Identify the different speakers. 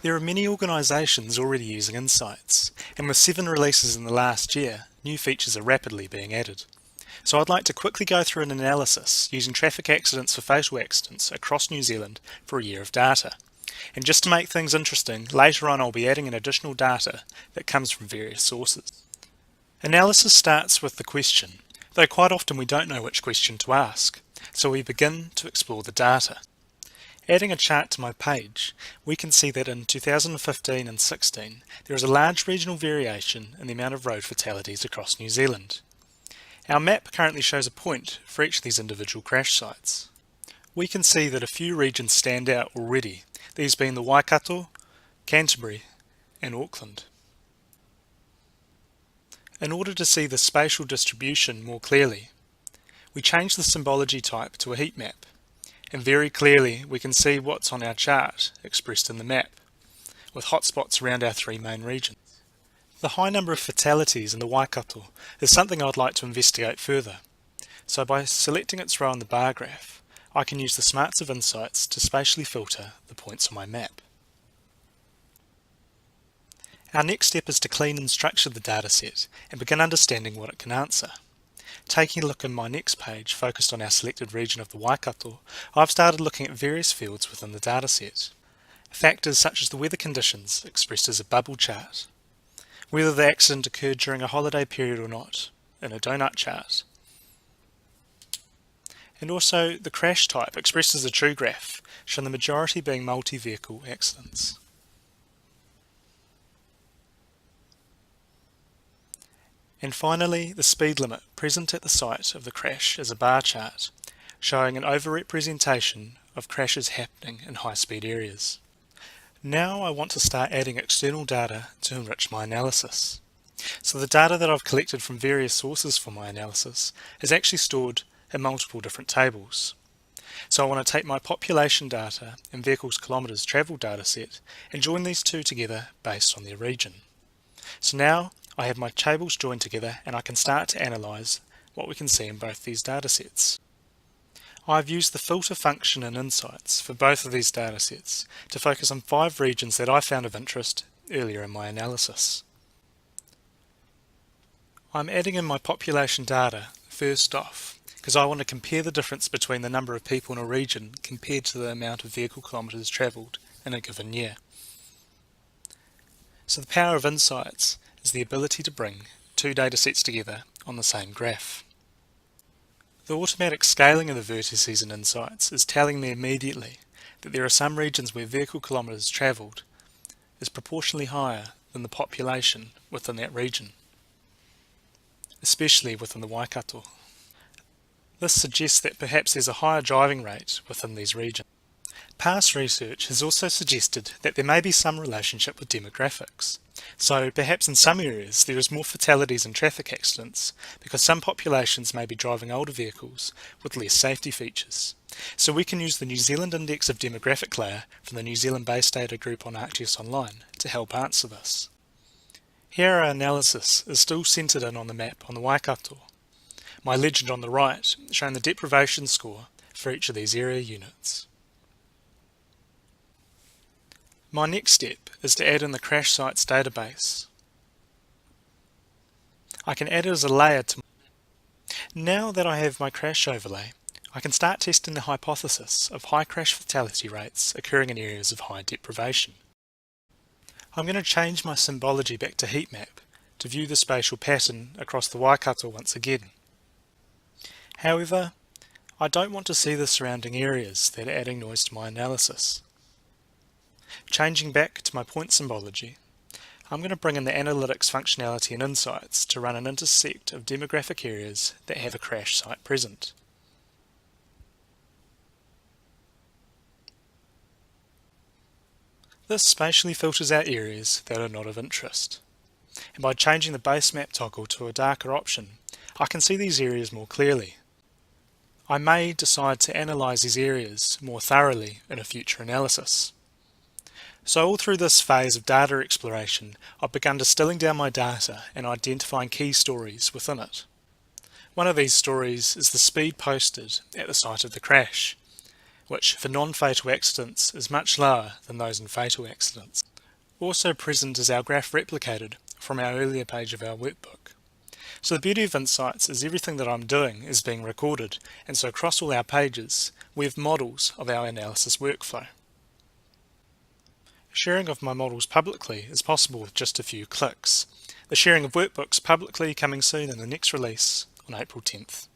Speaker 1: There are many organisations already using Insights, and with 7 releases in the last year, new features are rapidly being added. So I'd like to quickly go through an analysis using traffic accidents for fatal accidents across New Zealand for a year of data. And just to make things interesting, later on I'll be adding in additional data that comes from various sources. Analysis starts with the question, though quite often we don't know which question to ask, so we begin to explore the data. Adding a chart to my page, we can see that in 2015 and 16 there is a large regional variation in the amount of road fatalities across New Zealand. Our map currently shows a point for each of these individual crash sites. We can see that a few regions stand out already, these being the Waikato, Canterbury and Auckland. In order to see the spatial distribution more clearly, we change the symbology type to a heat map, and very clearly we can see what's on our chart expressed in the map, with hotspots around our 3 main regions. The high number of fatalities in the Waikato is something I'd like to investigate further, so by selecting its row on the bar graph, I can use the smarts of Insights to spatially filter the points on my map. Our next step is to clean and structure the dataset and begin understanding what it can answer. Taking a look in my next page focused on our selected region of the Waikato, I've started looking at various fields within the dataset. Factors such as the weather conditions expressed as a bubble chart, whether the accident occurred during a holiday period or not in a donut chart, and also the crash type expressed as a true graph, showing the majority being multi-vehicle accidents. And finally, the speed limit present at the site of the crash is a bar chart, showing an overrepresentation of crashes happening in high-speed areas. Now I want to start adding external data to enrich my analysis. So the data that I've collected from various sources for my analysis is actually stored in multiple different tables. So I want to take my population data and vehicles kilometres travelled dataset and join these two together based on their region. So now I have my tables joined together and I can start to analyse what we can see in both these datasets. I've used the filter function in Insights for both of these datasets to focus on 5 regions that I found of interest earlier in my analysis. I'm adding in my population data first off because I want to compare the difference between the number of people in a region compared to the amount of vehicle kilometres travelled in a given year. So the power of Insights is the ability to bring 2 datasets together on the same graph. The automatic scaling of the vertices in Insights is telling me immediately that there are some regions where vehicle kilometres travelled is proportionally higher than the population within that region, especially within the Waikato. This suggests that perhaps there's a higher driving rate within these regions. Past research has also suggested that there may be some relationship with demographics. So perhaps in some areas there is more fatalities and traffic accidents because some populations may be driving older vehicles with less safety features. So we can use the New Zealand Index of Demographic layer from the New Zealand Base Data group on ArcGIS Online to help answer this. Here our analysis is still centred in on the map on the Waikato. My legend on the right showing the deprivation score for each of these area units. My next step is to add in the crash sites database. I can add it as a layer to. Now that I have my crash overlay, I can start testing the hypothesis of high crash fatality rates occurring in areas of high deprivation. I'm going to change my symbology back to heat map to view the spatial pattern across the Waikato once again. However, I don't want to see the surrounding areas that are adding noise to my analysis. Changing back to my point symbology, I'm going to bring in the analytics functionality and Insights to run an intersect of demographic areas that have a crash site present. This spatially filters out areas that are not of interest, and by changing the base map toggle to a darker option, I can see these areas more clearly. I may decide to analyse these areas more thoroughly in a future analysis. So all through this phase of data exploration, I've begun distilling down my data and identifying key stories within it. One of these stories is the speed posted at the site of the crash, which for non-fatal accidents is much lower than those in fatal accidents. Also present is our graph replicated from our earlier page of our workbook. So the beauty of Insights is everything that I'm doing is being recorded, and so across all our pages we have models of our analysis workflow. Sharing of my models publicly is possible with just a few clicks. The sharing of workbooks publicly coming soon in the next release on April 10th.